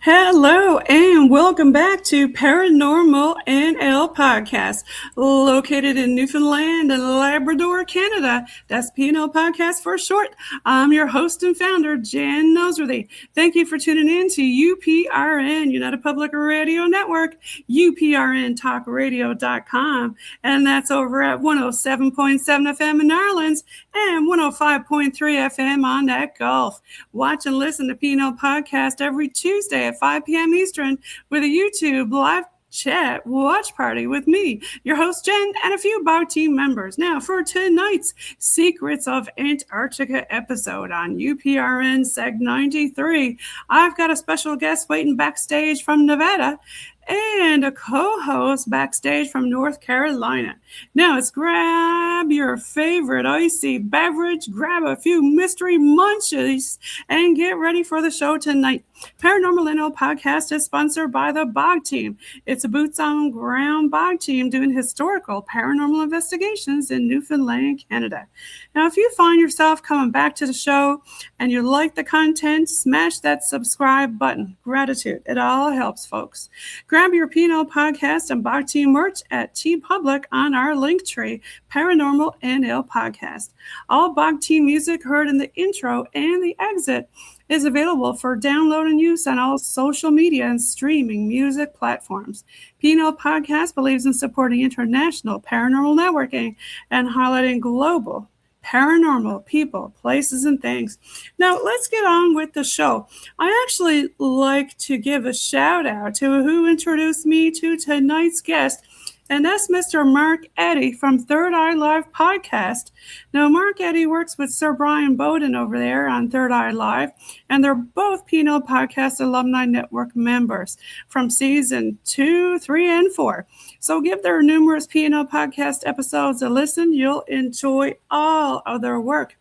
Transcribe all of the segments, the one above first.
Hello and welcome back to Paranormal NL Podcast, located in Newfoundland and Labrador, Canada. That's PNL Podcast for short. I'm your host and founder, Jen Noseworthy. Thank you for tuning in to UPRN, United Public Radio Network, UPRNTalkRadio.com, and that's over at 107.7 FM in Ireland and 105.3 FM on that Gulf. Watch and listen to PNL Podcast every Tuesday at 5 p.m. Eastern with a YouTube live chat watch party with me, your host Jen, and a few BOG team members. Now for tonight's Secrets of Antarctica episode on UPRN Segment 93, I've got a special guest waiting backstage from Nevada and a co-host backstage from North Carolina. Now it's grab your favorite icy beverage, grab a few mystery munchies, and get ready for the show tonight. Paranormal NL Podcast is sponsored by the BOG team. It's a boots-on-ground BOG team doing historical paranormal investigations in Newfoundland, Canada. Now, if you find yourself coming back to the show and you like the content, smash that subscribe button. Gratitude. It all helps, folks. Grab your PNL Podcast and BOG team merch at TeePublic on our Linktree, Paranormal NL Podcast. All BOG team music heard in the intro and the exit is available for download and use on all social media and streaming music platforms. PNL Podcast believes in supporting international paranormal networking and highlighting global paranormal people, places, and things. Now, let's get on with the show. I actually like to give a shout out to who introduced me to tonight's guest, and that's Mr. Mark Eddy from Third Eye Live Podcast. Now, Mark Eddy works with Sir Bryan Bowden over there on Third Eye Live, and they're both PNL Podcast Alumni Network members from season 2, 3, and 4. So give their numerous PNL Podcast episodes a listen. You'll enjoy all of their work.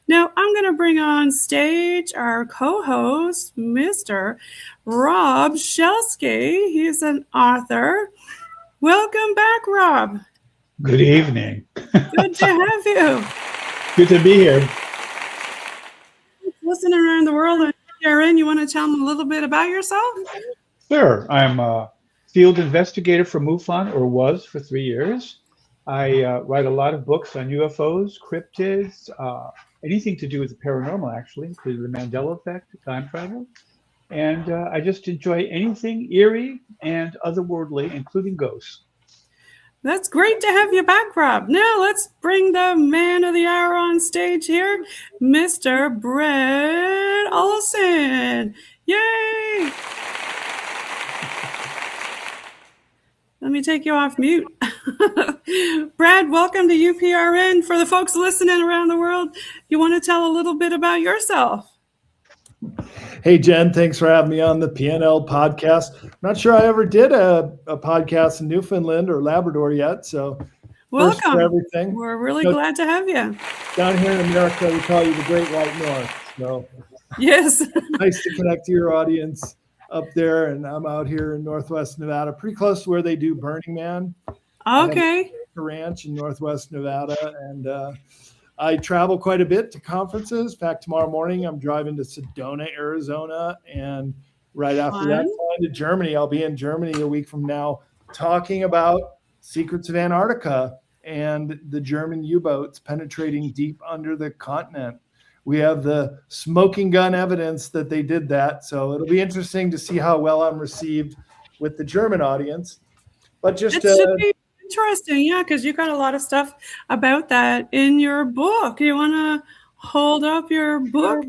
Now, I'm going to bring on stage our co-host, Mr. Rob Shelsky. He's an author. Welcome back, Rob. Good evening. Good to have you. Good to be here. Listening around the world on UPRN, you want to tell them a little bit about yourself? Sure. I'm a field investigator for MUFON, or was for 3 years. I write a lot of books on UFOs, cryptids, anything to do with the paranormal, actually, including the Mandela effect, time travel. and I just enjoy anything eerie and otherworldly, including ghosts. That's great to have you back, Rob. Now let's bring the man of the hour on stage here, Mr. Brad Olsen. Yay! Let me take you off mute. Brad, welcome to UPRN. For the folks listening around the world, you want to tell a little bit about yourself? Hey, Jen, thanks for having me on the PNL podcast. I'm not sure I ever did a podcast in Newfoundland or Labrador yet, so welcome. First for everything. We're really glad to have you. Down here in America, we call you the Great White North. So yes. Nice to connect to your audience up there, and I'm out here in Northwest Nevada, pretty close to where they do Burning Man. Okay. A ranch in Northwest Nevada, and I travel quite a bit to conferences. In fact, tomorrow morning I'm driving to Sedona, Arizona, and right after that, flying to Germany. I'll be in Germany a week from now talking about secrets of Antarctica and the German U-boats penetrating deep under the continent. We have the smoking gun evidence that they did that, so it'll be interesting to see how well I'm received with the German audience. But just it should be interesting, yeah, because you got a lot of stuff about that in your book. You want to hold up your book?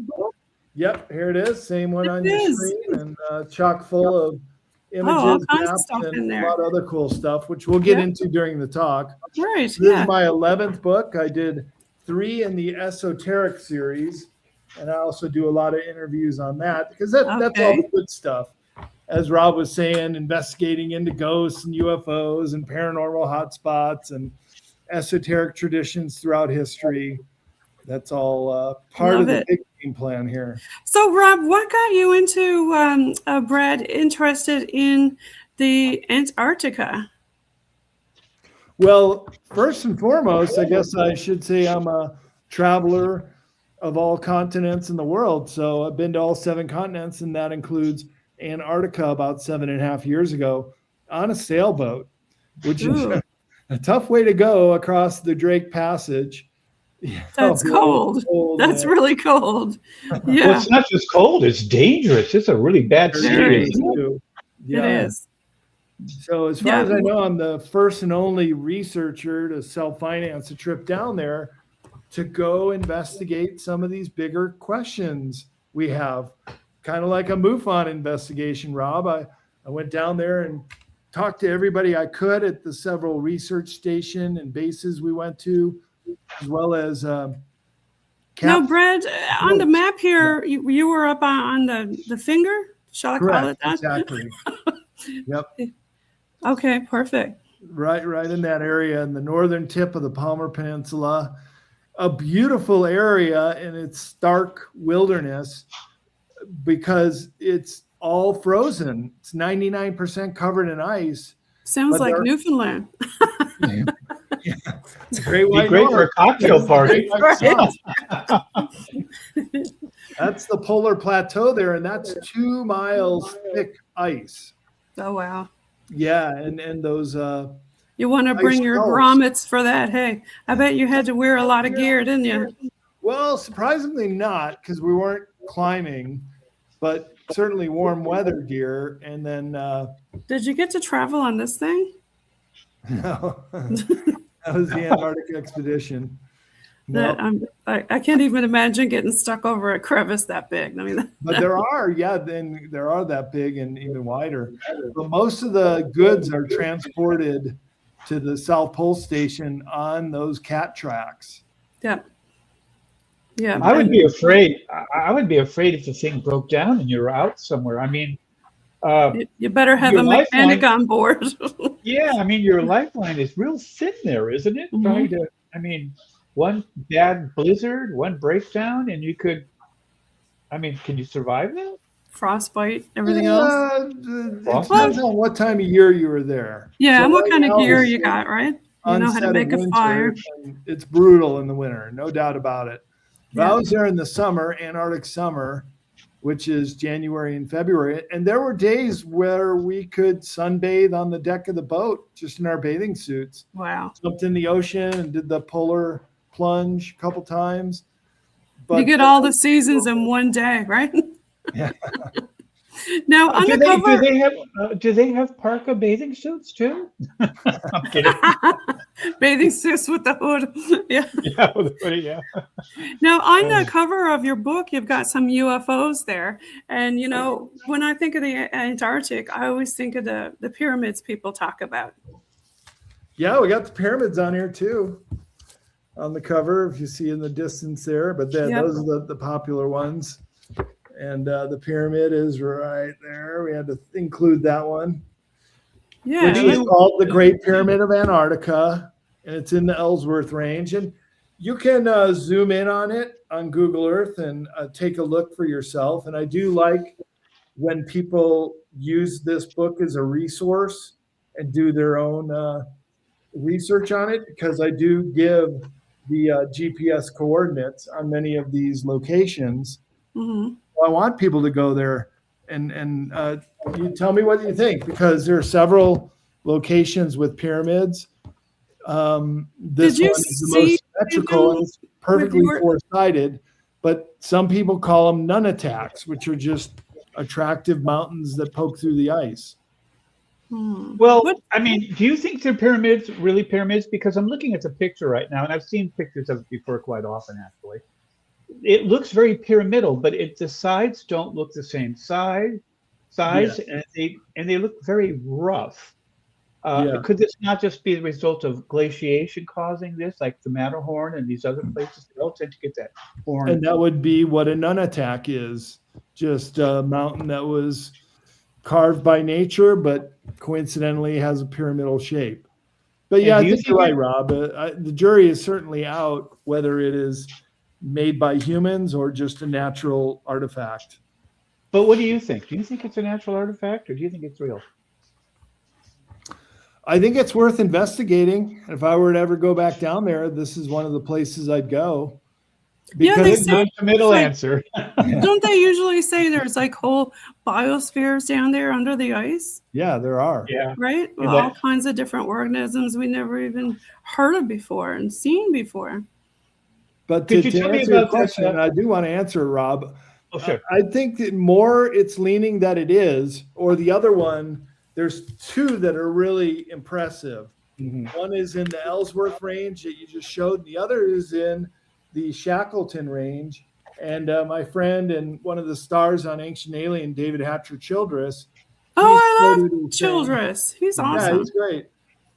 Yep, here it is. Same one on your screen, and chock full of images, all kinds maps, of stuff and in there. A lot of other cool stuff, which we'll get into during the talk. Right. So this is my 11th book. I did 3 in the esoteric series, and I also do a lot of interviews on that because that's all the good stuff. As Rob was saying, investigating into ghosts and UFOs and paranormal hotspots and esoteric traditions throughout history. That's all part of the big game plan here. So, Rob, what got you into, Brad, interested in the Antarctica? Well, first and foremost, I guess I should say I'm a traveler of all continents in the world. So I've been to all 7 continents, and that includes Antarctica about 7.5 years ago on a sailboat, which is a tough way to go across the Drake Passage. That's cold. That's really cold. Yeah. Well, it's not just cold, it's dangerous. It's a really bad sea. Yeah. It is. So as far as I know, I'm the first and only researcher to self-finance a trip down there to go investigate some of these bigger questions we have. Kind of like a MUFON investigation, Rob. I went down there and talked to everybody I could at the several research station and bases we went to, as well as now, Brad, on the map here, you were up on the finger? Shall I call it that? Exactly. Yep. Okay, perfect. Right in that area in the northern tip of the Palmer Peninsula. A beautiful area in its stark wilderness because it's all frozen. It's 99% covered in ice. Sounds like Newfoundland. It's great for a cocktail party. That's the polar plateau there, and that's 2 miles thick ice. Oh, wow. Yeah, and those you want to bring your grommets for that. Hey, I bet you had to wear a lot of gear, didn't you? Well, surprisingly not, because we weren't climbing, but certainly warm weather gear. And then did you get to travel on this thing? No. That was the Antarctic expedition. No. I can't even imagine getting stuck over a crevice that big. I mean, but there are that big and even wider. But most of the goods are transported to the South Pole Station on those cat tracks. Yeah. Yeah. I would be afraid if the thing broke down and you're out somewhere. I mean, you better have a mechanic on board. Yeah, I mean, your lifeline is real thin there, isn't it? Mm-hmm. One bad blizzard, one breakdown, and you could, can you survive that? Frostbite, everything else? It depends on what time of year you were there. Yeah, so and what kind of gear you got, right? You know how to make a fire. It's brutal in the winter, no doubt about it. Yeah. I was there in the summer, Antarctic summer, which is January and February. And there were days where we could sunbathe on the deck of the boat, just in our bathing suits. Wow. Jumped in the ocean and did the polar plunge a couple times. But you get all the seasons in one day, right? Yeah. Now, on Do the cover, do they have parka bathing suits too? I'm kidding. bathing suits with the hood. Yeah. Yeah. Now, on the cover of your book, you've got some UFOs there. And, when I think of the Antarctic, I always think of the pyramids people talk about. Yeah, we got the pyramids on here too, on the cover, if you see in the distance there. But then those are the popular ones. And the pyramid is right there. We had to include that one. Yeah. Which is called the Great Pyramid of Antarctica. And it's in the Ellsworth Range. And you can zoom in on it on Google Earth and take a look for yourself. And I do like when people use this book as a resource and do their own research on it, because I do give the GPS coordinates on many of these locations. Mm-hmm. I want people to go there and you tell me what you think, because there are several locations with pyramids. This one is the most symmetrical and it's perfectly four-sided, but some people call them nunataks, which are just attractive mountains that poke through the ice. Well, I mean, do you think they're pyramids, really pyramids? Because I'm looking at the picture right now, and I've seen pictures of it before quite often, actually. It looks very pyramidal, but the sides don't look the same size, yes. and they look very rough. Could this not just be the result of glaciation causing this, like the Matterhorn and these other places? They all tend to get that horn. And that would be what a nunatak is, just a mountain that was carved by nature, but coincidentally has a pyramidal shape. But yeah, I think you're right, Rob. The jury is certainly out whether it is made by humans or just a natural artifact. But what do you think? Do you think it's a natural artifact, or do you think it's real? I think it's worth investigating. If I were to ever go back down there, this is one of the places I'd go. Because it's not the middle answer. Don't they usually say there's like whole biospheres down there under the ice? Yeah, there are. Yeah. Right? With all kinds of different organisms we never even heard of before and seen before. But to answer your question, and I do want to answer, Rob. Oh, sure. I think that more it's leaning that it is, or the other one, there's two that are really impressive. Mm-hmm. One is in the Ellsworth Range that you just showed, and the other is in the Shackleton Range. And my friend and one of the stars on Ancient Alien, David Hatcher Childress. Oh, I love Childress. He's awesome. Yeah, he's great.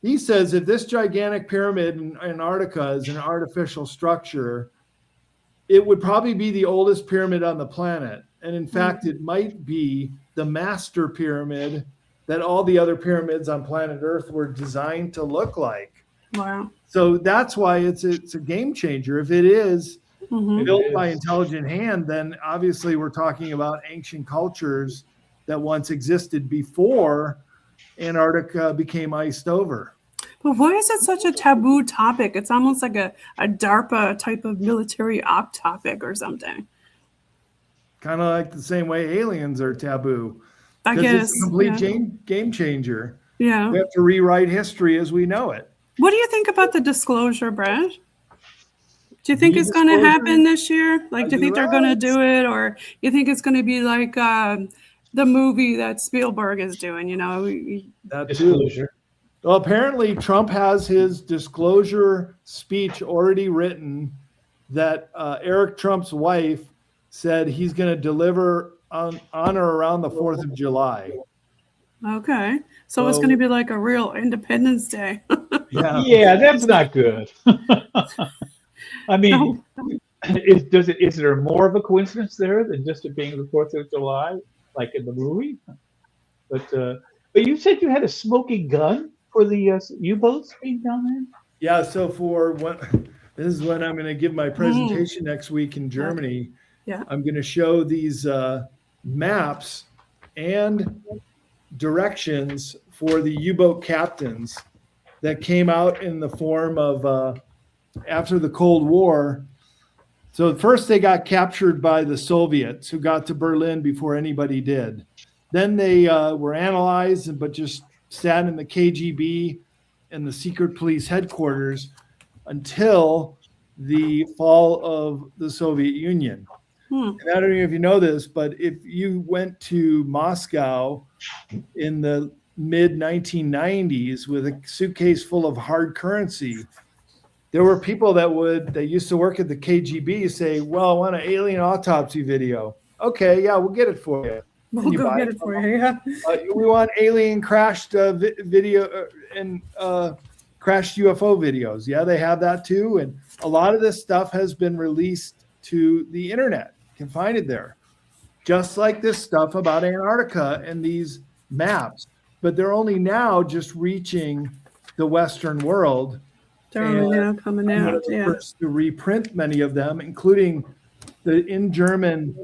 He says if this gigantic pyramid in Antarctica is an artificial structure, it would probably be the oldest pyramid on the planet. And in fact, it might be the master pyramid that all the other pyramids on planet Earth were designed to look like. Wow. So that's why it's a game changer. If it is built by intelligent hand, then obviously we're talking about ancient cultures that once existed before Antarctica became iced over. But why is it such a taboo topic? It's almost like a DARPA type of military op topic or something. Kind of like the same way aliens are taboo. I guess. It's a complete game changer. Yeah. We have to rewrite history as we know it. What do you think about the disclosure, Brad? Do you think it's going to happen this year? Like, do you think they're going to do it? Or you think it's going to be like the movie that Spielberg is doing, That disclosure. Well, apparently Trump has his disclosure speech already written that Eric Trump's wife said he's going to deliver on or around the 4th of July. Okay. So it's going to be like a real Independence Day. Yeah, that's not good. I mean, is there more of a coincidence there than just it being the 4th of July, like in the movie? But you said you had a smoking gun for the U-boats being down there? Yeah, so this is when I'm going to give my presentation next week in Germany. Yeah. I'm going to show these maps and directions for the U-boat captains that came out in the form of after the Cold War. So first they got captured by the Soviets, who got to Berlin before anybody did. Then they were analyzed, but just sat in the KGB and the secret police headquarters until the fall of the Soviet Union. And I don't know if you know this, but if you went to Moscow in the mid 1990s with a suitcase full of hard currency, there were people that used to work at the KGB say, well, I want an alien autopsy video. Okay, yeah, we'll get it for you. We'll go get it for you, yeah. We want alien crashed video and crashed UFO videos. Yeah, they have that too. And a lot of this stuff has been released to the internet. You can find it there. Just like this stuff about Antarctica and these maps. But they're only now just reaching the Western world. They're only now coming out, first to reprint many of them, including the in German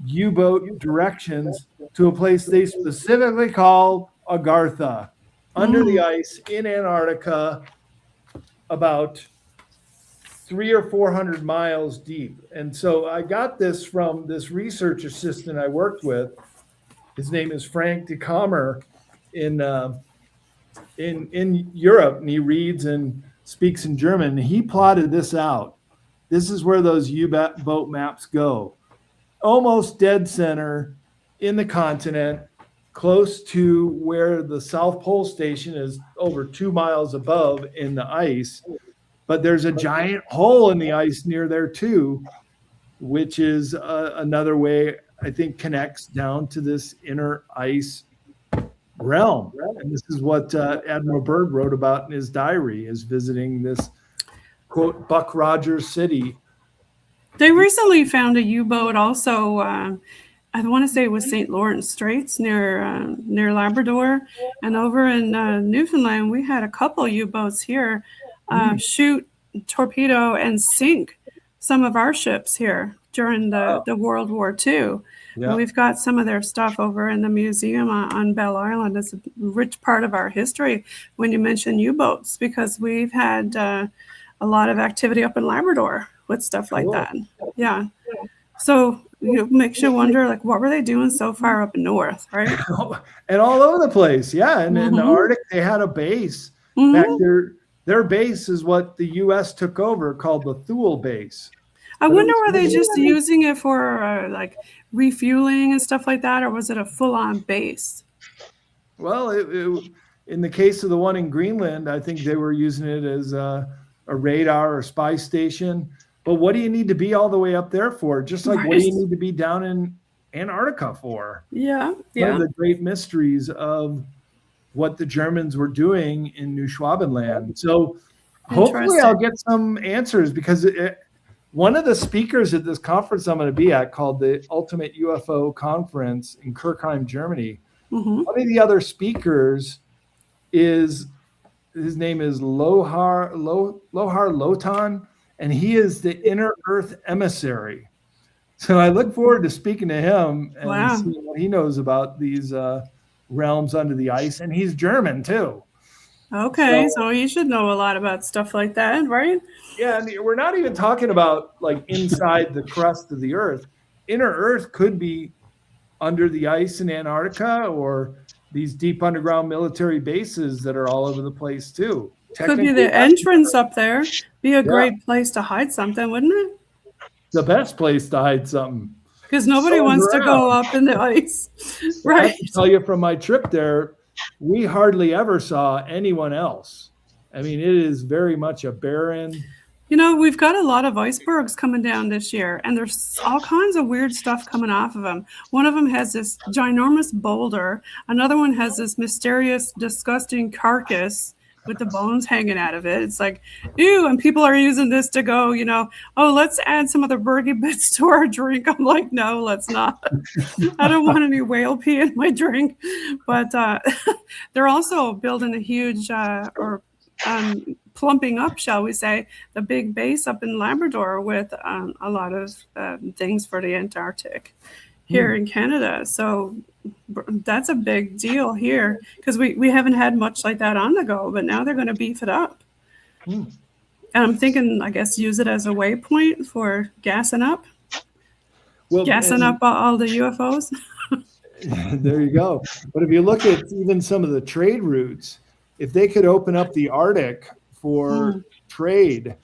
U-boat directions to a place they specifically call Agartha, under the ice in Antarctica, about 300 or 400 miles deep. And so I got this from this research assistant I worked with. His name is Frank de Kamer in Europe, and he reads and speaks in German. He plotted this out. This is where those U-boat maps go. Almost dead center in the continent, close to where the South Pole Station is, over 2 miles above in the ice. But there's a giant hole in the ice near there too, which is another way, I think, connects down to this inner ice realm. And this is what Admiral Byrd wrote about in his diary, is visiting this, quote, Buck Rogers City. They recently found a U-boat also, I want to say it was St. Lawrence Straits near Labrador. And over in Newfoundland, we had a couple U-boats here shoot, torpedo, and sink some of our ships here during the World War II. Yeah. We've got some of their stuff over in the museum on Bell Island. It's a rich part of our history when you mention U-boats, because we've had a lot of activity up in Labrador with stuff like that. Yeah. So makes you wonder, like, what were they doing so far up north, right? And all over the place. Yeah. And in the Arctic, they had a base. In fact, their base is what the U.S. took over, called the Thule base. I wonder, were they just using it for like refueling and stuff like that, or was it a full-on base? Well, in the case of the one in Greenland, I think they were using it as a radar or spy station. But what do you need to be all the way up there for? Just like, what do you need to be down in Antarctica for? Yeah. One of the great mysteries of what the Germans were doing in Newfoundland. So hopefully I'll get some answers, because one of the speakers at this conference I'm going to be at, called the Ultimate UFO Conference in Kirchheim, Germany, one of the other speakers his name is Lohar Lotan, and he is the Inner Earth Emissary. So I look forward to speaking to him and seeing what he knows about these realms under the ice. And he's German too. Okay, so he should know a lot about stuff like that, right? Yeah, and we're not even talking about like inside the crust of the Earth. Inner Earth could be under the ice in Antarctica, or these deep underground military bases that are all over the place too. Could be the entrance up there. Be a great place to hide something, wouldn't it? The best place to hide something. Because nobody wants to go up in the ice. Right. I can tell you from my trip there, we hardly ever saw anyone else. I mean, it is very much a barren. We've got a lot of icebergs coming down this year, and there's all kinds of weird stuff coming off of them. One of them has this ginormous boulder. Another one has this mysterious, disgusting carcass with the bones hanging out of it. It's like, ew, and people are using this to go, let's add some of the bergy bits to our drink. I'm like, no, let's not. I don't want any whale pee in my drink. But they're also building a huge, plumping up, shall we say, the big base up in Labrador with a lot of things for the Antarctic here in Canada. So that's a big deal here, because we haven't had much like that on the go, but now they're going to beef it up. And I'm thinking, I guess, use it as a waypoint for gassing up. Gassing up all the UFOs. There you go. But if you look at even some of the trade routes, if they could open up the Arctic for trade,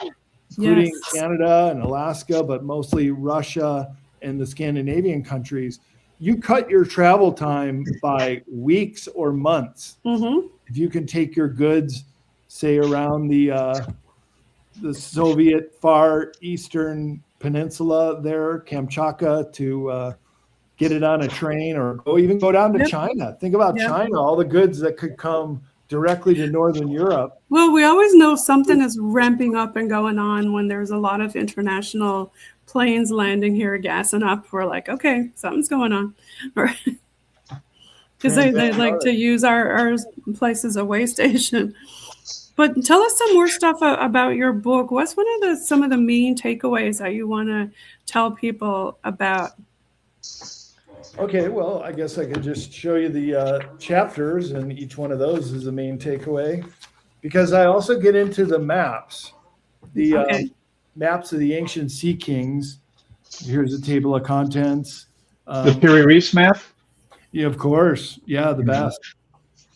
including Canada and Alaska, but mostly Russia and the Scandinavian countries, you cut your travel time by weeks or months. Mm-hmm. If you can take your goods, say around the Soviet far eastern peninsula there, Kamchatka, to get it on a train, or go down to China. Think about China, all the goods that could come directly to Northern Europe. Well, we always know something is ramping up and going on when there's a lot of international planes landing here, gassing up. We're like, okay, something's going on. Because they like to use our place as a way station. But tell us some more stuff about your book. What's some of the main takeaways that you want to tell people about? Okay, well, I guess I could just show you the chapters, and each one of those is the main takeaway, because I also get into the maps, maps of the ancient sea kings. Here's a table of contents. The Piri Reis map? Yeah, of course. Yeah, the best.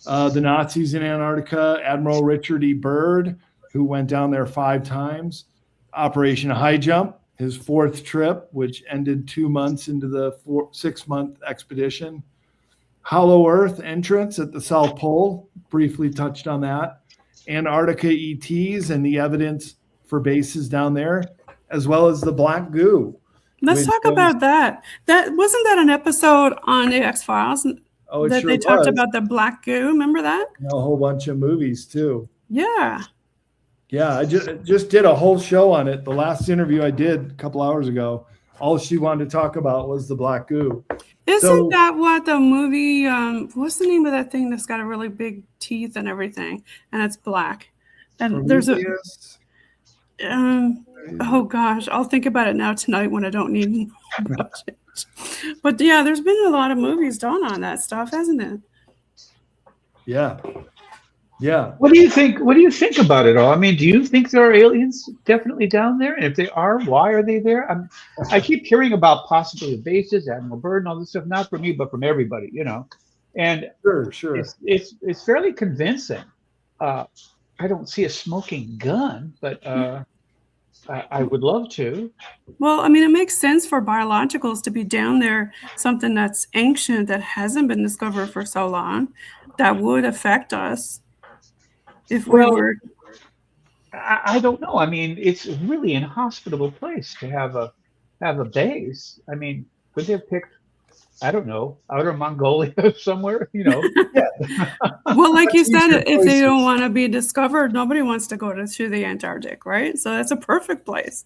The Nazis in Antarctica, Admiral Richard E. Byrd, who went down there 5 times. Operation High Jump, his 4th trip, which ended 2 months into the 6-month expedition. Hollow Earth entrance at the South Pole, briefly touched on that. Antarctica ETs and the evidence for bases down there, as well as the black goo. Let's talk about that. Wasn't that an episode on the X-Files? That they talked about the black goo. Remember that? A whole bunch of movies too. Yeah. Yeah, I just did a whole show on it. The last interview I did a couple hours ago, all she wanted to talk about was the black goo. Isn't that what the movie, what's the name of that thing that's got a really big teeth and everything, and it's black? And there's oh gosh, I'll think about it now tonight when I don't need to know about it. But yeah, there's been a lot of movies done on that stuff, hasn't it? Yeah. Yeah. What do you think? What do you think about it all? I mean, do you think there are aliens definitely down there? And if they are, why are they there? I keep hearing about possibly bases, Admiral Byrd, and all this stuff. Not from me, but from everybody, And sure, it's fairly convincing. I don't see a smoking gun, but I would love to. Well, I mean, it makes sense for biologicals to be down there, something that's ancient that hasn't been discovered for so long, that would affect us. If we were, I don't know. I mean, it's really an inhospitable place to have a base. I mean, could they have picked, I don't know, outer Mongolia somewhere? Yeah. Well, like you said, if they don't want to be discovered, nobody wants to go to the Antarctic, right? So that's a perfect place.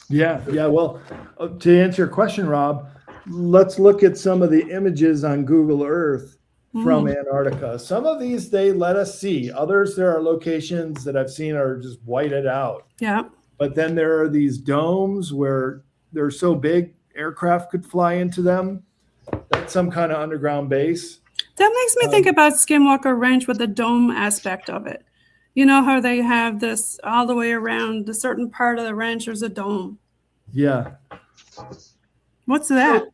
Yeah. Well, to answer your question, Rob, let's look at some of the images on Google Earth from Antarctica. Some of these they let us see. Others, there are locations that I've seen are just whited out. Yeah. But then there are these domes where they're so big aircraft could fly into them. That's some kind of underground base. That makes me think about Skinwalker Ranch with the dome aspect of it. You know how they have this all the way around the certain part of the ranch, there's a dome. Yeah. What's that?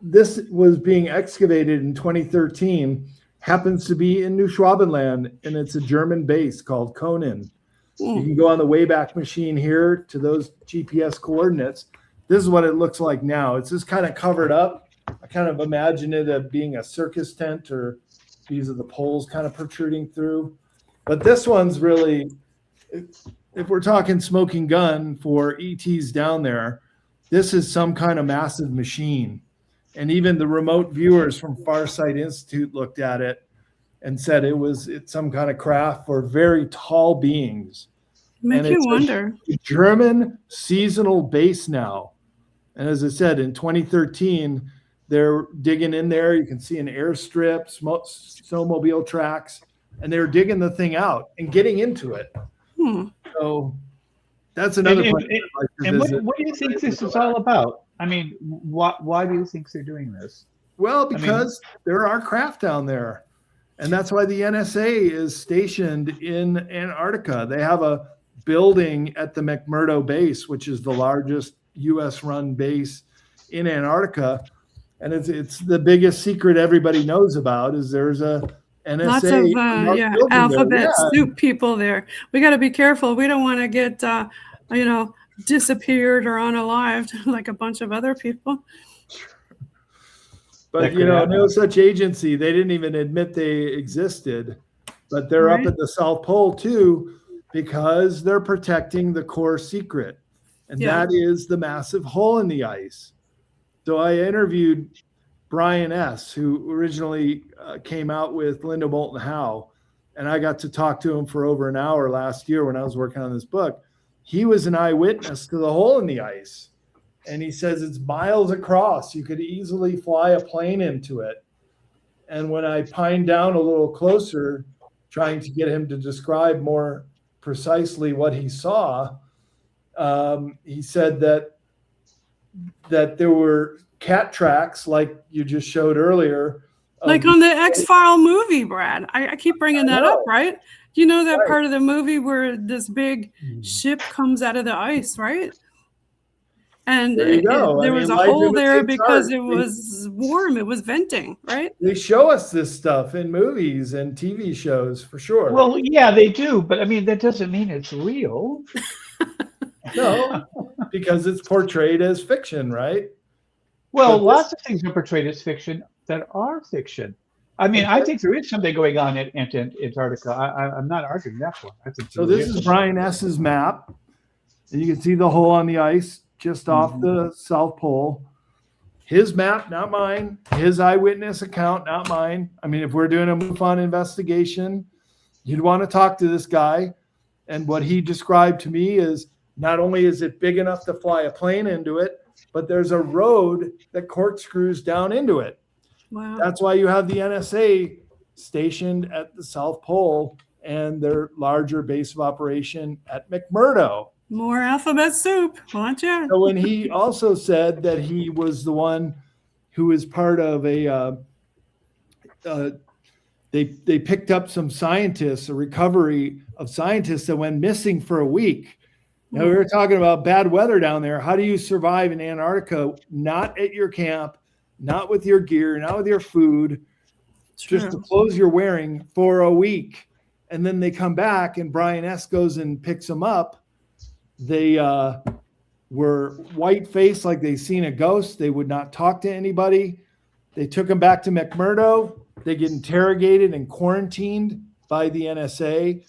This was being excavated in 2013, happens to be in Newfoundland, and it's a German base called Konin. You can go on the Wayback Machine here to those GPS coordinates. This is what it looks like now. It's just kind of covered up. I kind of imagine it as being a circus tent, or these are the poles kind of protruding through. But this one's really, if we're talking smoking gun for ETs down there, this is some kind of massive machine. And even the remote viewers from Farsight Institute looked at it and said it's some kind of craft for very tall beings. Make you wonder. A German seasonal base now. And as I said, in 2013, they're digging in there. You can see an airstrip, snowmobile tracks, and they're digging the thing out and getting into it. So that's another place. And what do you think this is all about? I mean, why do you think they're doing this? Well, because there are craft down there. And that's why the NSA is stationed in Antarctica. They have a building at the McMurdo base, which is the largest U.S.-run base in Antarctica. And it's the biggest secret everybody knows about is there's a NSA. Lots of alphabet soup people there. We got to be careful. We don't want to get, disappeared or unalived like a bunch of other people. But, no such agency. They didn't even admit they existed. But they're up at the South Pole, too, because they're protecting the core secret. And that is the massive hole in the ice. So I interviewed Bryan S., who originally came out with Linda Moulton Howe. And I got to talk to him for over an hour last year when I was working on this book. He was an eyewitness to the hole in the ice. And he says it's miles across. You could easily fly a plane into it. And when I pined down a little closer, trying to get him to describe more precisely what he saw, he said that there were cat tracks, like you just showed earlier. Like on the X-File movie, Brad. I keep bringing that up, right? You know that part of the movie where this big ship comes out of the ice, right? And there was a hole there because it was warm. It was venting, right? They show us this stuff in movies and TV shows for sure. Well, yeah, they do. But I mean, that doesn't mean it's real. No, because it's portrayed as fiction, right? Well, lots of things are portrayed as fiction that are fiction. I mean, I think there is something going on in Antarctica. I'm not arguing that one. I think so. This is Bryan S.'s map, and you can see the hole on the ice just off the South Pole. His map, not mine. His eyewitness account, not mine. I mean, if we're doing a MUFON investigation, you'd want to talk to this guy. And what he described to me is not only is it big enough to fly a plane into it, but there's a road that corkscrews down into it. Wow. That's why you have the NSA stationed at the South Pole and their larger base of operation at McMurdo. More alphabet soup. Watch out. So when he also said that he was the one who was part of they picked up some scientists, a recovery of scientists that went missing for a week. Now we were talking about bad weather down there. How do you survive in Antarctica? Not at your camp, not with your gear, not with your food, just the clothes you're wearing for a week. And then they come back and Bryan S. goes and picks them up. They were white-faced like they'd seen a ghost. They would not talk to anybody. They took them back to McMurdo. They get interrogated and quarantined by the NSA,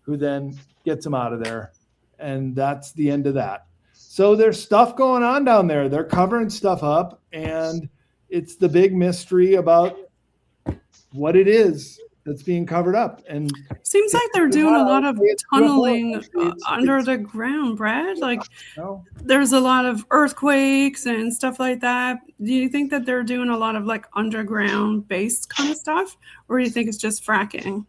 who then gets them out of there. And that's the end of that. So there's stuff going on down there. They're covering stuff up, and it's the big mystery about what it is that's being covered up. And seems like they're doing a lot of tunneling under the ground, Brad. Like there's a lot of earthquakes and stuff like that. Do you think that they're doing a lot of like underground based kind of stuff, or do you think it's just fracking?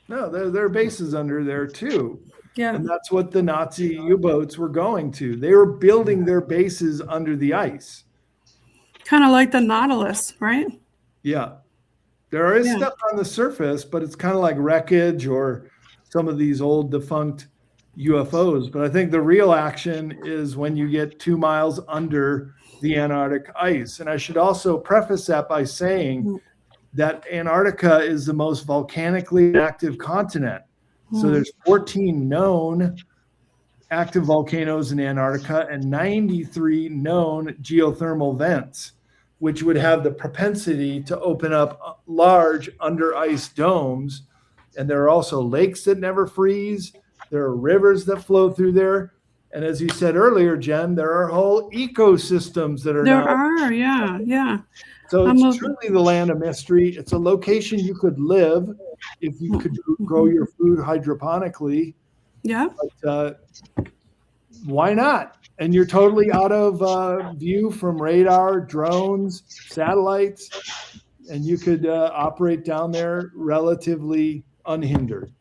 No, there are bases under there too. Yeah. And that's what the Nazi U-boats were going to. They were building their bases under the ice. Kind of like the Nautilus, right? Yeah. There is stuff on the surface, but it's kind of like wreckage or some of these old defunct UFOs. But I think the real action is when you get 2 miles under the Antarctic ice. And I should also preface that by saying that Antarctica is the most volcanically active continent. So there's 14 known active volcanoes in Antarctica and 93 known geothermal vents, which would have the propensity to open up large under ice domes. And there are also lakes that never freeze. There are rivers that flow through there. And as you said earlier, Jen, there are whole ecosystems that are yeah. So it's truly the land of mystery. It's a location you could live if you could grow your food hydroponically. Yeah. But why not? And you're totally out of view from radar, drones, satellites, and you could operate down there relatively unhindered.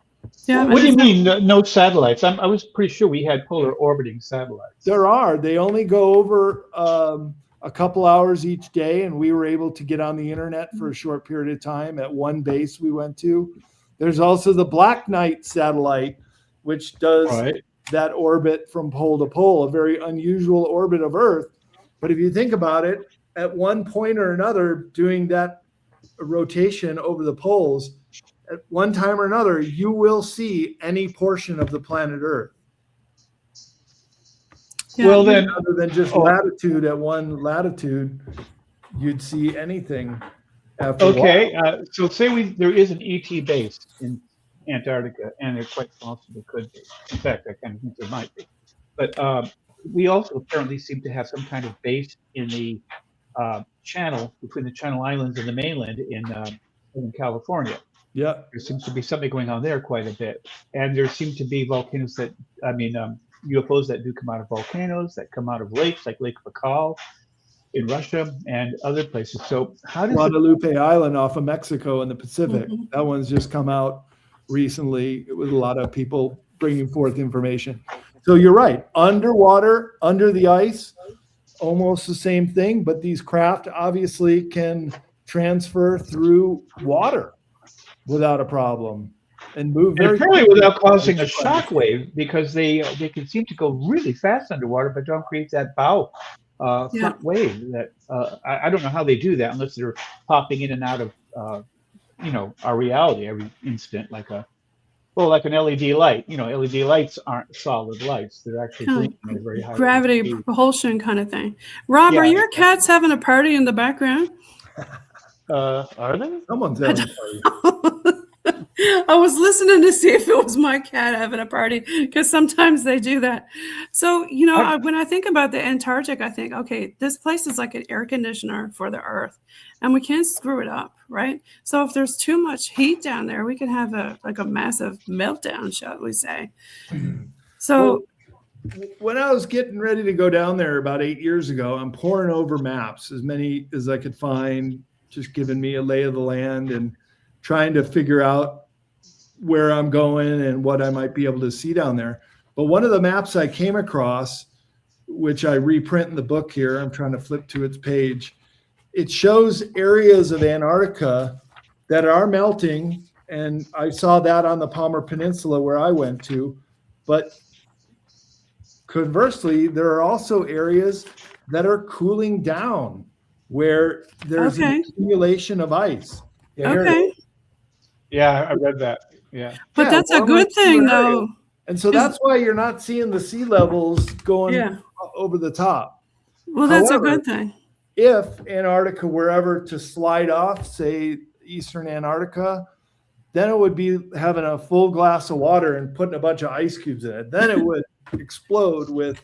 Yeah. What do you mean, no satellites? I was pretty sure we had polar orbiting satellites. There are. They only go over a couple hours each day, and we were able to get on the internet for a short period of time at one base we went to. There's also the Black Knight satellite, which does that orbit from pole to pole, a very unusual orbit of Earth. But if you think about it, at one point or another, doing that rotation over the poles, at one time or another, you will see any portion of the planet Earth. Yeah. Well, then, other than just latitude at one latitude, you'd see anything. After okay, so say there is an ET base in Antarctica, and there quite possibly could be. In fact, I kind of think there might be. But we also apparently seem to have some kind of base in the channel between the Channel Islands and the mainland in California. Yeah, there seems to be something going on there quite a bit, and there seem to be volcanoes UFOs that do come out of volcanoes, that come out of lakes like Lake Baikal in Russia and other places. So how does Guadalupe Island off of Mexico in the Pacific? Mm-hmm. That one's just come out recently with a lot of people bringing forth information. So you're right. Underwater, under the ice, almost the same thing, but these craft obviously can transfer through water without a problem and move very probably without causing a shock wave, because they can seem to go really fast underwater, but don't create that bow front wave. That I don't know how they do that unless they're popping in and out of our reality every instant, like an LED light. LED lights aren't solid lights; they're actually blinking at a very high gravity speed. Propulsion kind of thing. Rob, are your cats having a party in the background? Are they? Someone's having a party. I was listening to see if it was my cat having a party, because sometimes they do that. So, when I think about the Antarctic, I think, okay, this place is like an air conditioner for the Earth, and we can't screw it up, right? So if there's too much heat down there, we could have a massive meltdown, shall we say. So when I was getting ready to go down there about 8 years ago, I'm pouring over maps, as many as I could find, just giving me a lay of the land and trying to figure out where I'm going and what I might be able to see down there. But one of the maps I came across, which I reprint in the book here, I'm trying to flip to its page, it shows areas of Antarctica that are melting. And I saw that on the Palmer Peninsula where I went to. But conversely, there are also areas that are cooling down where there's an accumulation of ice. Yeah, I read that. Yeah. But that's a good thing, though. And so that's why you're not seeing the sea levels going over the top. Well, that's a good thing. If Antarctica were ever to slide off, say Eastern Antarctica, then it would be having a full glass of water and putting a bunch of ice cubes in it. Then it would explode with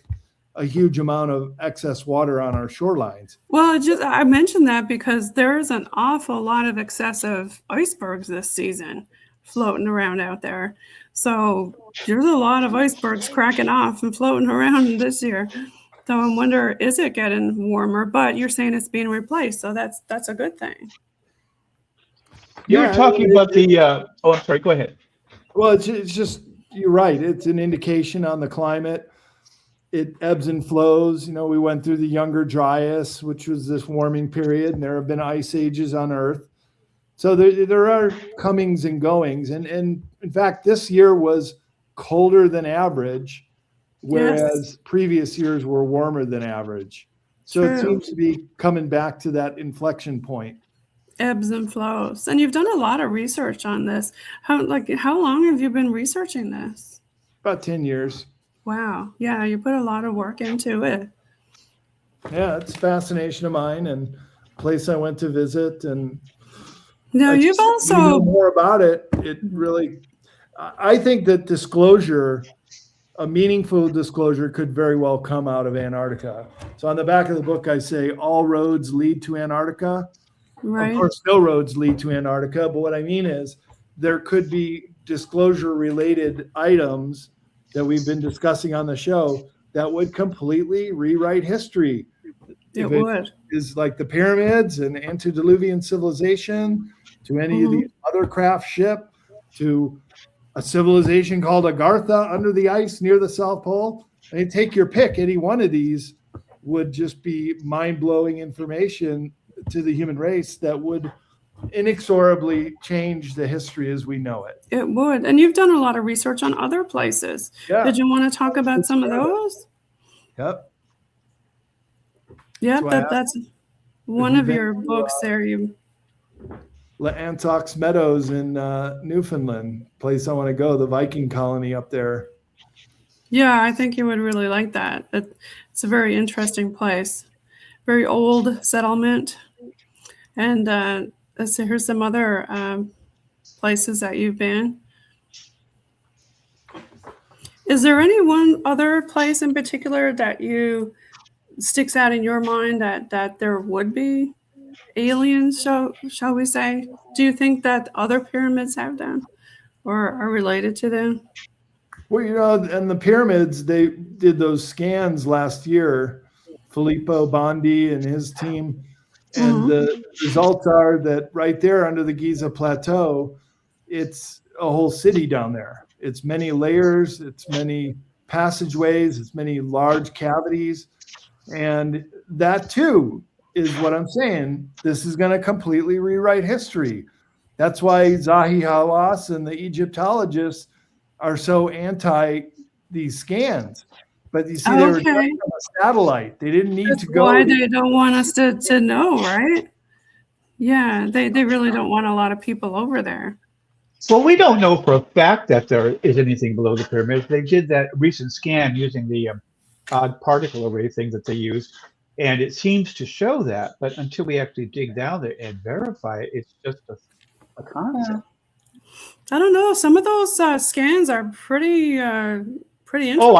a huge amount of excess water on our shorelines. Well, I mentioned that because there's an awful lot of excessive icebergs this season floating around out there. So there's a lot of icebergs cracking off and floating around this year. So I wonder, is it getting warmer? But you're saying it's being replaced, so that's a good thing. You were talking about I'm sorry, go ahead. Well, it's just, you're right. It's an indication on the climate. It ebbs and flows. We went through the Younger Dryas, which was this warming period, and there have been ice ages on Earth. So there are comings and goings. And in fact, this year was colder than average, whereas previous years were warmer than average. So It seems to be coming back to that inflection point. Ebbs and flows. And you've done a lot of research on this. How long have you been researching this? About 10 years. Wow. Yeah, you put a lot of work into it. Yeah, it's a fascination of mine and a place I went to visit. And now you've also know more about it. It really, I think that disclosure, a meaningful disclosure, could very well come out of Antarctica. So on the back of the book, I say all roads lead to Antarctica. Right. Of course, no roads lead to Antarctica, but what I mean is there could be disclosure-related items that we've been discussing on the show that would completely rewrite history. It would. Is like the pyramids and antediluvian civilization, to any of the other craft ship, to a civilization called Agartha under the ice near the South Pole. I mean, take your pick. Any one of these would just be mind-blowing information to the human race that would inexorably change the history as we know it. It would. And you've done a lot of research on other places. Yeah. Did you want to talk about some of those? Yep. Yep, that's one of your books there. Antox Meadows in Newfoundland, place I want to go, the Viking colony up there. Yeah, I think you would really like that. It's a very interesting place. Very old settlement. And let's see, here's some other places that you've been. Is there any one other place in particular that sticks out in your mind that there would be aliens, shall we say? Do you think that other pyramids have them or are related to them? Well, and the pyramids, they did those scans last year, Filippo Bondi and his team. And the results are that right there under the Giza Plateau, it's a whole city down there. It's many layers, it's many passageways, it's many large cavities. And that too is what I'm saying. This is going to completely rewrite history. That's why Zahi Hawass and the Egyptologists are so anti these scans. But you see, they were doing from a satellite. They didn't need to go. Why they don't want us to know, right? Yeah, they really don't want a lot of people over there. Well, we don't know for a fact that there is anything below the pyramids. They did that recent scan using the odd particle array thing that they use, and it seems to show that. But until we actually dig down there and verify it, it's just a concept. I don't know. Some of those scans are pretty interesting. Oh,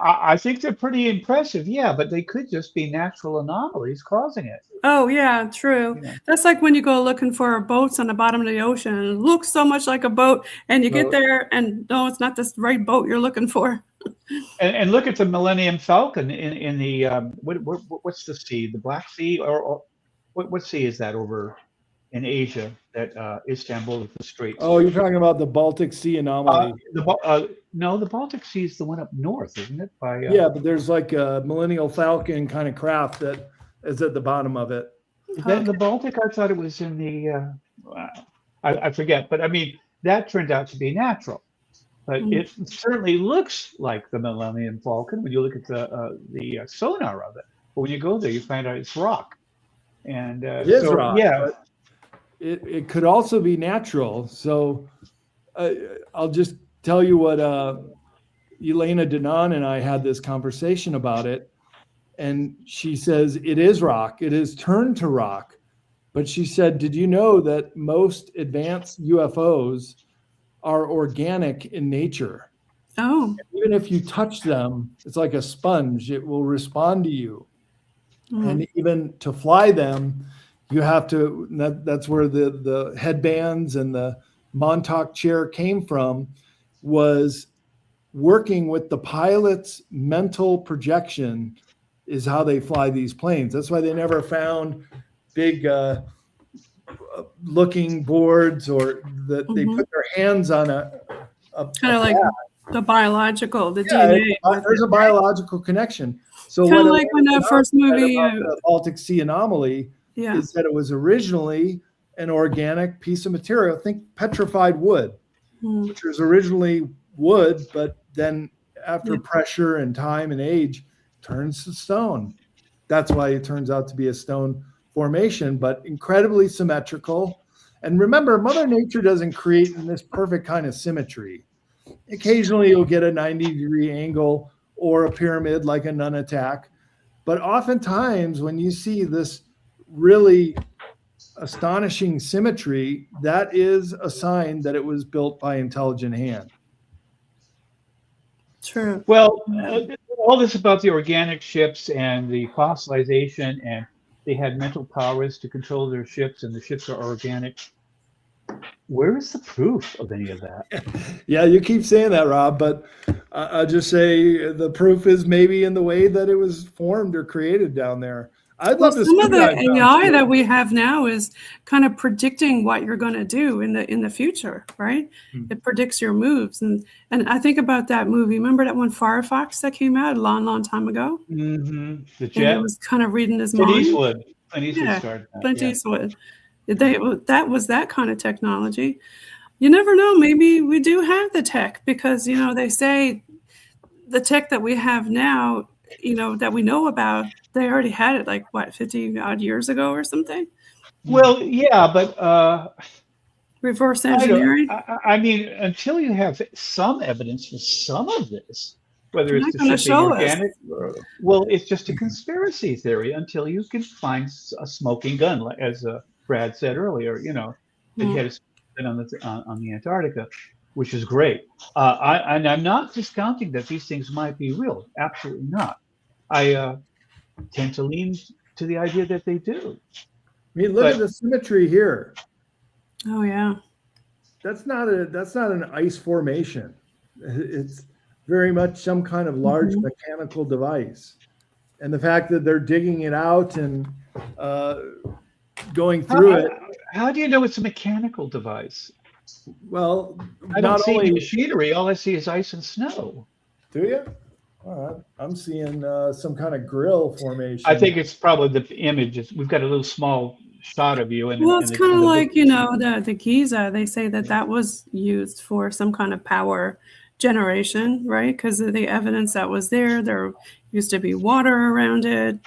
I think they're pretty impressive. Yeah, but they could just be natural anomalies causing it. Oh, yeah, true. Yeah. That's like when you go looking for boats on the bottom of the ocean and it looks so much like a boat and you get there and no, it's not the right boat you're looking for. And look at the Millennium Falcon in the what's the sea? The Black Sea or what sea is that over in Asia that Istanbul is the Straits? Oh, you're talking about the Baltic Sea anomaly. No, the Baltic Sea is the one up north, isn't it? Yeah, but there's like a Millennium Falcon kind of craft that is at the bottom of it. Then the Baltic, I thought it was in the, I forget, but I mean, that turned out to be natural. But it certainly looks like the Millennium Falcon when you look at the sonar of it. But when you go there, you find out it's rock. And it is rock. Yeah. It could also be natural. So I'll just tell you what Elena Denon and I had this conversation about it. And she says, it is rock. It is turned to rock. But she said, did you know that most advanced UFOs are organic in nature? Oh. Even if you touch them, it's like a sponge. It will respond to you. And even to fly them, you have to, that's where the headbands and the Montauk chair came from, was working with the pilot's mental projection is how they fly these planes. That's why they never found big looking boards or that they put their hands on a kind of like the biological, the DNA. There's a biological connection. So kind of like when that first movie, the Baltic Sea anomaly, is that it was originally an organic piece of material. Think petrified wood, which was originally wood, but then after pressure and time and age, turns to stone. That's why it turns out to be a stone formation, but incredibly symmetrical. And remember, Mother Nature doesn't create in this perfect kind of symmetry. Occasionally you'll get a 90-degree angle or a pyramid like a Nunatak. But oftentimes when you see this really astonishing symmetry, that is a sign that it was built by intelligent hand. True. Well, all this about the organic ships and the fossilization, and they had mental powers to control their ships, and the ships are organic. Where is the proof of any of that? Yeah, you keep saying that, Rob, but I'll just say the proof is maybe in the way that it was formed or created down there. I'd love to. Some of the AI that we have now is kind of predicting what you're going to do in the future, right? It predicts your moves, and I think about that movie. Remember that one Firefox that came out a long time ago? The jet. And it was kind of reading his mind. Clint Eastwood started that. Clint Eastwood. That was that kind of technology. You never know. Maybe we do have the tech because they say the tech that we have now, that we know about. They already had it like 50 odd years ago or something. Well, yeah, but reverse engineering. I mean, until you have some evidence for some of this, whether it's They're not the shipping gonna show organic. Well, it's just a conspiracy theory until you can find a smoking gun, like as Brad said earlier. That he had a smoking gun on the Antarctica, which is great. I'm not discounting that these things might be real. Absolutely not. I tend to lean to the idea that they do. I mean, look at the symmetry here. Oh yeah. That's not an ice formation. It's very much some kind of large mechanical device. And the fact that they're digging it out and going through it. How do you know it's a mechanical device? Well, I don't see any machinery. All I see is ice and snow. Do you? I'm seeing some kind of grill formation. I think it's probably the images. We've got a little small shot of you. Well, it's kind of like, the Giza. They say that was used for some kind of power generation, right? Because of the evidence that was there. There used to be water around it.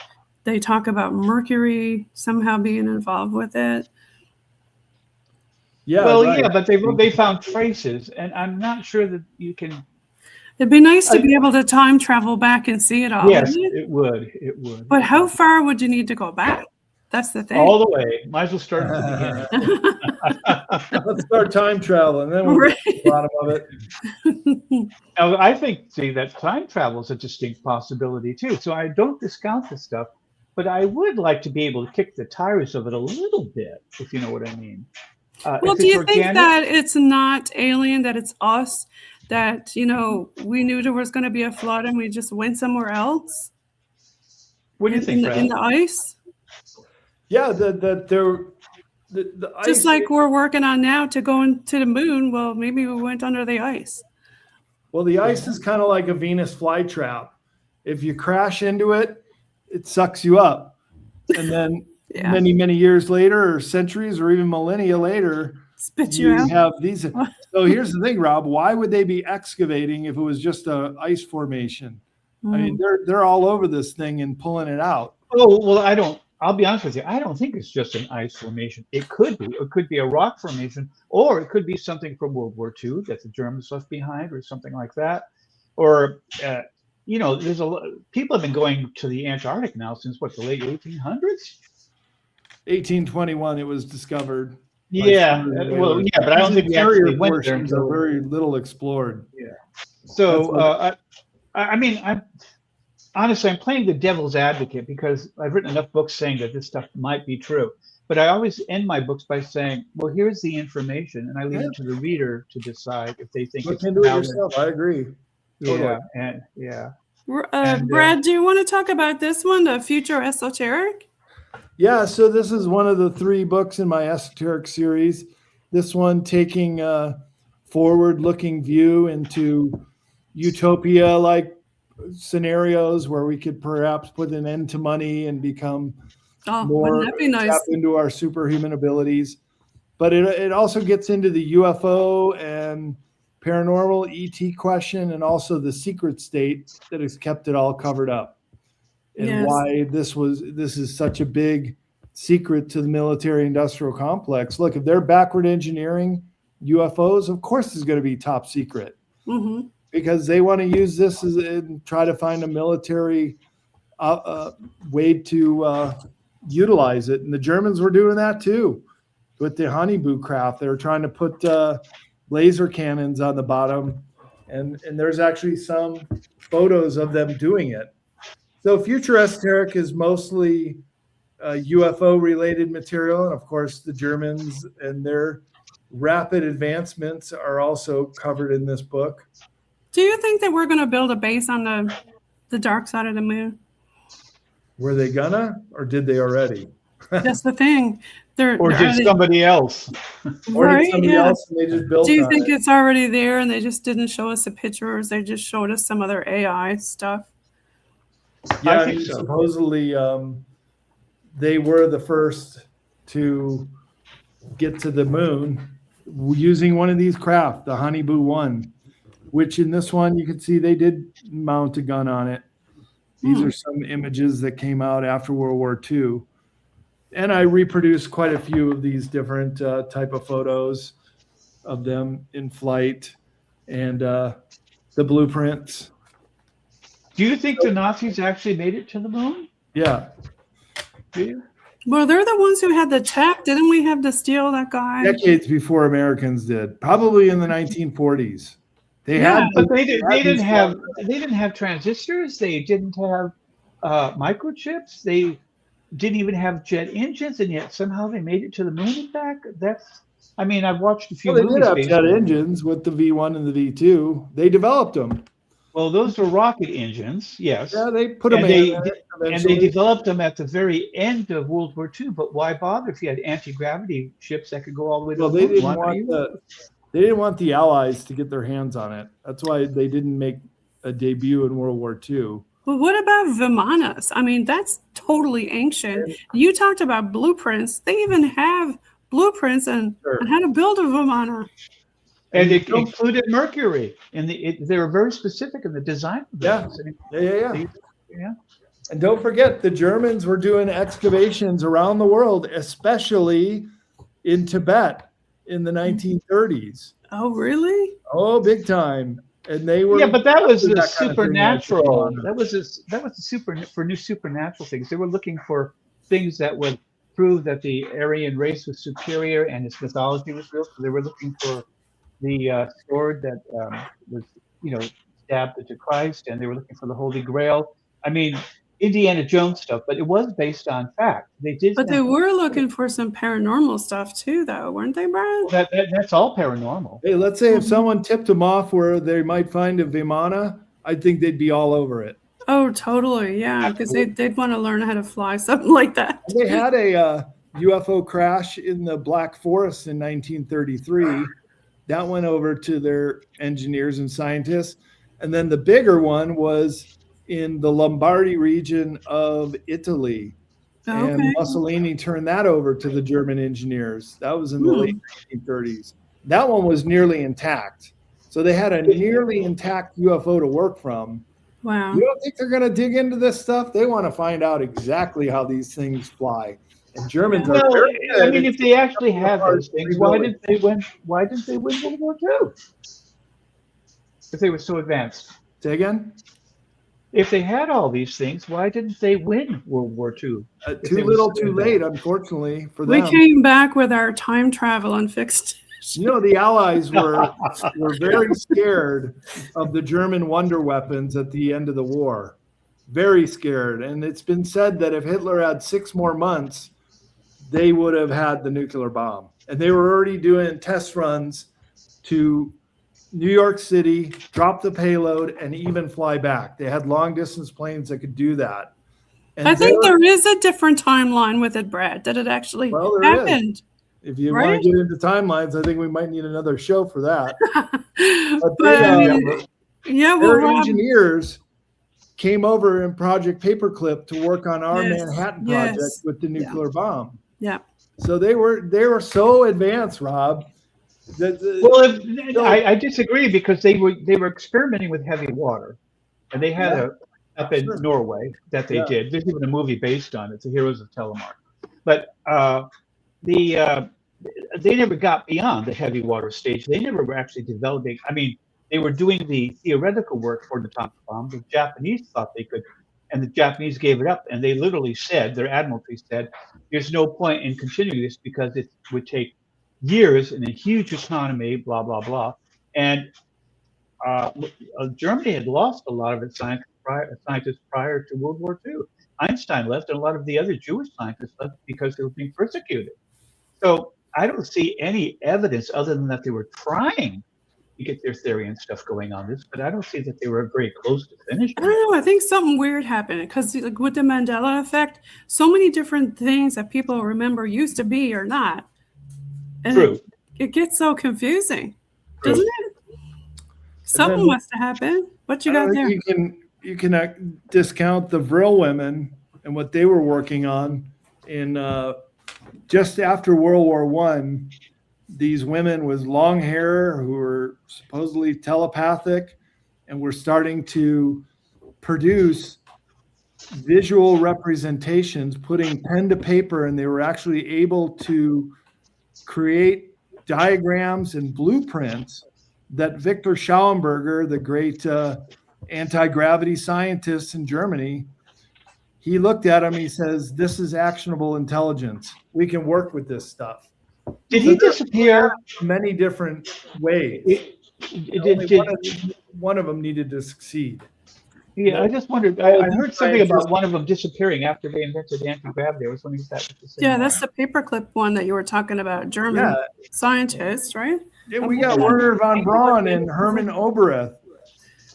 They talk about mercury somehow being involved with it. Yeah. Well, right. Yeah, but they found traces, and I'm not sure that you can. It'd be nice to be able to time travel back and see it all. Yes, it would. It would. But how far would you need to go back? That's the thing. All the way. Might as well start at the beginning. Let's start time traveling, then we'll get to the bottom of it. Now, I think, that time travel is a distinct possibility too. So I don't discount this stuff, but I would like to be able to kick the tires of it a little bit, if you know what I mean. Well, do you think that it's not alien, that it's us, that, we knew there was going to be a flood and we just went somewhere else? What do you think, Brad? In the ice? Yeah, the ice. Just like we're working on now to go into the moon, well, maybe we went under the ice. Well, the ice is kind of like a Venus flytrap. If you crash into it, it sucks you up. And then many, many years later, or centuries, or even millennia later, spit you out. Have these. So here's the thing, Rob. Why would they be excavating if it was just an ice formation? I mean, they're all over this thing and pulling it out. Oh, well, I'll be honest with you. I don't think it's just an ice formation. It could be. It could be a rock formation, or it could be something from World War II that the Germans left behind, or something like that. Or, there's people have been going to the Antarctic now since the late 1800s? 1821, it was discovered. Yeah, but I don't think we actually went there. Are very little explored. Yeah. So, I'm playing the devil's advocate because I've written enough books saying that this stuff might be true. But I always end my books by saying, well, here's the information, and I leave it to the reader to decide if they think it's valid. Look into it yourself. I agree. Totally. Brad, do you want to talk about this one, the Future Esoteric? Yeah, so this is one of the 3 books in my esoteric series. This one taking a forward-looking view into utopia-like scenarios where we could perhaps put an end to money and become more wouldn't that be nice? Tap into our superhuman abilities. But it also gets into the UFO and paranormal ET question, and also the secret state that has kept it all covered up. And why this is such a big secret to the military industrial complex. Look, if they're backward engineering UFOs, of course it's going to be top secret, because they want to use this and try to find a military way to utilize it. And the Germans were doing that too with the Honeyboo craft. They were trying to put laser cannons on the bottom, and there's actually some photos of them doing it. So Future Esoteric is mostly UFO related material. And of course, the Germans and their rapid advancements are also covered in this book. Do you think that we're going to build a base on the dark side of the moon? Were they gonna, or did they already? That's the thing. Or did somebody else? Right? And they just built. Do you think it's already there and they just didn't show us the pictures? They just showed us some other AI stuff? Yeah, I think so. Supposedly they were the first to get to the moon using one of these craft, the Honeyboo 1, which in this one you can see they did mount a gun on it. These are some images that came out after World War II. And I reproduced quite a few of these different type of photos of them in flight and the blueprints. Do you think the Nazis actually made it to the moon? Yeah. Do you? Well, they're the ones who had the tech. Didn't we have to steal that guy? Decades before Americans did, probably in the 1940s. They didn't have transistors. They didn't have microchips. They didn't even have jet engines, and yet somehow they made it to the moon and back. I've watched a few movies. They did have jet engines with the V1 and the V2. They developed them. Well, those were rocket engines, yes. Yeah, they put them in. And they developed them at the very end of World War II. But why bother if you had anti-gravity ships that could go all the way to the moon? They didn't want the Allies to get their hands on it. That's why they didn't make a debut in World War II. Well, what about Vimanas? I mean, that's totally ancient. You talked about blueprints. They even have blueprints on how to build a Vimana. And it included mercury. And they were very specific in the design of those. Yeah. And don't forget, the Germans were doing excavations around the world, especially in Tibet in the 1930s. Oh, really? Oh, big time. And they were but that was the supernatural. That was the for new supernatural things. They were looking for things that would prove that the Aryan race was superior and its mythology was real. So they were looking for the sword that was, stabbed into Christ, and they were looking for the Holy Grail. I mean, Indiana Jones stuff, but it was based on fact. But they were looking for some paranormal stuff too, though, weren't they, Brian? That's all paranormal. Hey, let's say if someone tipped them off where they might find a Vimana, I think they'd be all over it. Oh, totally, yeah, because they'd want to learn how to fly, something like that. They had a UFO crash in the Black Forest in 1933. That went over to their engineers and scientists. And then the bigger one was in the Lombardy region of Italy. Okay. And Mussolini turned that over to the German engineers. That was in the late 1930s. That one was nearly intact. So they had a nearly intact UFO to work from. Wow. You don't think they're going to dig into this stuff? They want to find out exactly how these things fly. And Germans are very good. I mean, if they actually have those things, why didn't they win World War II? If they were so advanced. Say again? If they had all these things, why didn't they win World War II? Too little, too late, unfortunately, for them. We came back with our time travel and fixed it. The Allies were very scared of the German wonder weapons at the end of the war. Very scared. And it's been said that if Hitler had 6 more months, they would have had the nuclear bomb. And they were already doing test runs to New York City, drop the payload, and even fly back. They had long-distance planes that could do that. And I think there is a different timeline with it, Brad, that it actually happened. If you want to get into timelines, I think we might need another show for that. Their engineers came over in Project Paperclip to work on our Manhattan project with the nuclear bomb. Yeah. So they were so advanced, Rob. I disagree, because they were experimenting with heavy water, and they had up in Norway that they did. There's even a movie based on it, The Heroes of Telemark. But they never got beyond the heavy water stage. They never were actually developing. I mean, they were doing the theoretical work for the atomic bomb. The Japanese thought they could, and the Japanese gave it up. And they literally said, their admiralty said, there's no point in continuing this because it would take years and a huge economy, blah, blah, blah. And Germany had lost a lot of its scientists prior to World War II. Einstein left, and a lot of the other Jewish scientists left because they were being persecuted. So I don't see any evidence other than that they were trying to get their theory and stuff going on this, but I don't see that they were very close to finishing. I don't know. I think something weird happened because, like, with the Mandela effect, so many different things that people remember used to be or not. And True. It gets so confusing, doesn't it? Something must have happened. What you got there? You can discount the Vril women and what they were working on in just after World War I. These women with long hair who were supposedly telepathic and were starting to produce visual representations, putting pen to paper, and they were actually able to create diagrams and blueprints that Victor Schauenberger, the great anti-gravity scientists in Germany. He looked at him. He says, "This is actionable intelligence. We can work with this stuff." Did he disappear? Many different ways. One of them needed to succeed. Yeah, I just wondered. I heard something about one of them disappearing after they invented anti-gravity. I was wondering if that was the same. Yeah, that's the paperclip one that you were talking about. German scientists, right? Yeah, we got Werner von Braun and Hermann Oberth,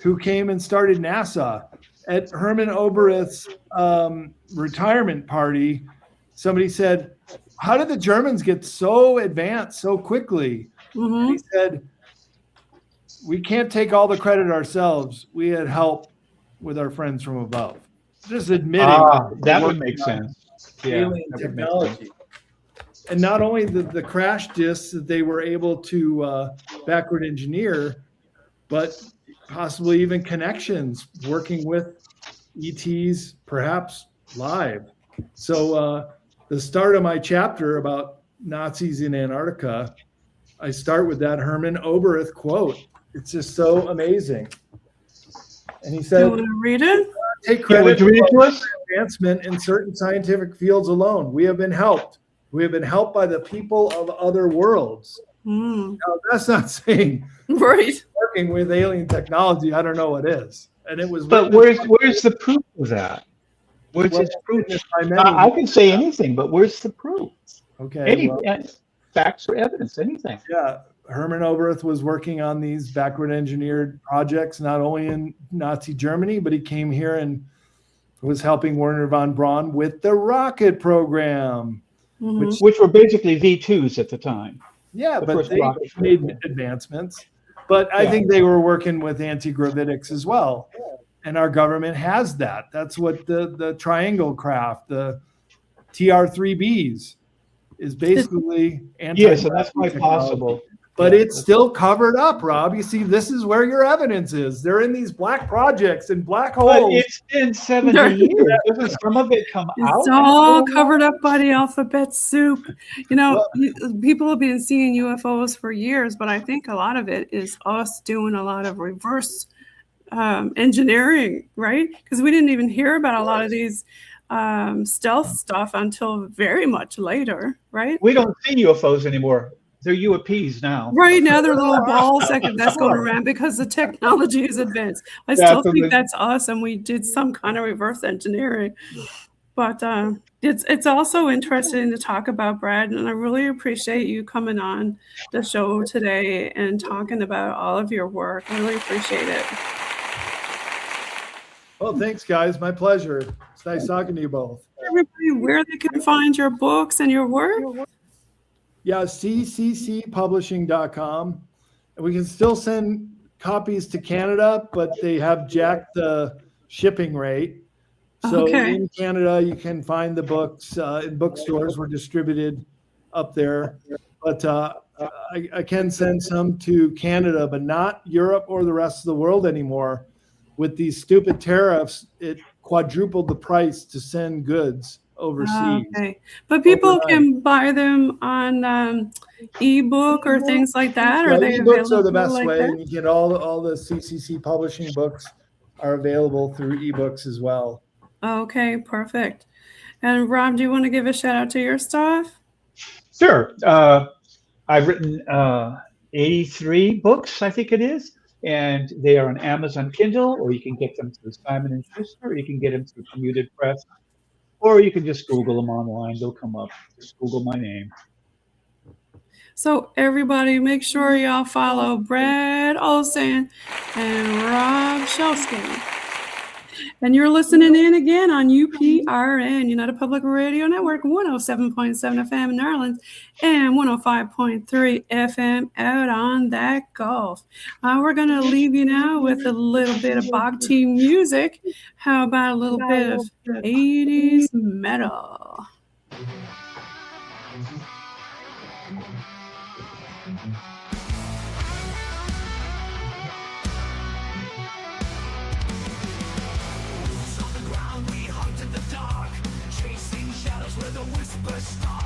who came and started NASA. At Hermann Oberth's retirement party, somebody said, "How did the Germans get so advanced so quickly?" Mm-hmm. He said, "We can't take all the credit ourselves. We had help with our friends from above." Just admitting that would make sense. Alien technology. And not only the crash discs that they were able to backward engineer, but possibly even connections working with ETs, perhaps live. So the start of my chapter about Nazis in Antarctica, I start with that Hermann Oberth quote. It's just so amazing. And he said, "You want to read it? Take credit for advancement in certain scientific fields alone. We have been helped. We have been helped by the people of other worlds." Now, that's not saying working with alien technology. I don't know what is. And it was. But where's the proof of that? Where's its proof? I can say anything, but where's the proof? Okay. Facts or evidence? Anything? Yeah. Hermann Oberth was working on these backward engineered projects, not only in Nazi Germany, but he came here and was helping Werner von Braun with the rocket program, which were basically V2s at the time. Yeah, but they made advancements. But I think they were working with anti-gravitics as well. And our government has that. That's what the triangle craft, the TR-3Bs, is basically anti-gravity. Yes, and that's quite possible. But it's still covered up, Rob. You see, this is where your evidence is. They're in these black projects and black holes. But it's been 70 years. Doesn't some of it come out? It's all covered up by the alphabet soup. You know, people have been seeing UFOs for years, but I think a lot of it is us doing a lot of reverse engineering, right? Because we didn't even hear about a lot of these stealth stuff until very much later, right? We don't see UFOs anymore. They're UAPs now. Right now, they're little balls that's going around because the technology is advanced. I still think that's us, and we did some kind of reverse engineering. But it's also interesting to talk about, Brad, and I really appreciate you coming on the show today and talking about all of your work. I really appreciate it. Well, thanks, guys. My pleasure. It's nice talking to you both. Everybody, where they can find your books and your work? Yeah, cccpublishing.com. And we can still send copies to Canada, but they have jacked the shipping rate. So in Canada, you can find the books in bookstores. We're distributed up there. But I can send some to Canada, but not Europe or the rest of the world anymore. With these stupid tariffs, it quadrupled the price to send goods overseas. But people can buy them on ebook or things like that. Or they ebooks are the best way. And you get all the CCC publishing books are available through ebooks as well. Okay, perfect. And Rob, do you want to give a shout out to your stuff? Sure. I've written 83 books, I think it is. And they are on Amazon Kindle, or you can get them through Simon & Schuster, or you can get them through Commuted Press, or you can just Google them online. They'll come up. Just Google my name. So everybody, make sure y'all follow Brad Olsen and Rob Shelsky. And you're listening in again on UPRN, United Public Radio Network, 107.7 FM in New Orleans and 105.3 FM out on that Gulf. We're going to leave you now with a little bit of Bog Team music. How about a little bit of 80s metal? Where the whispers start.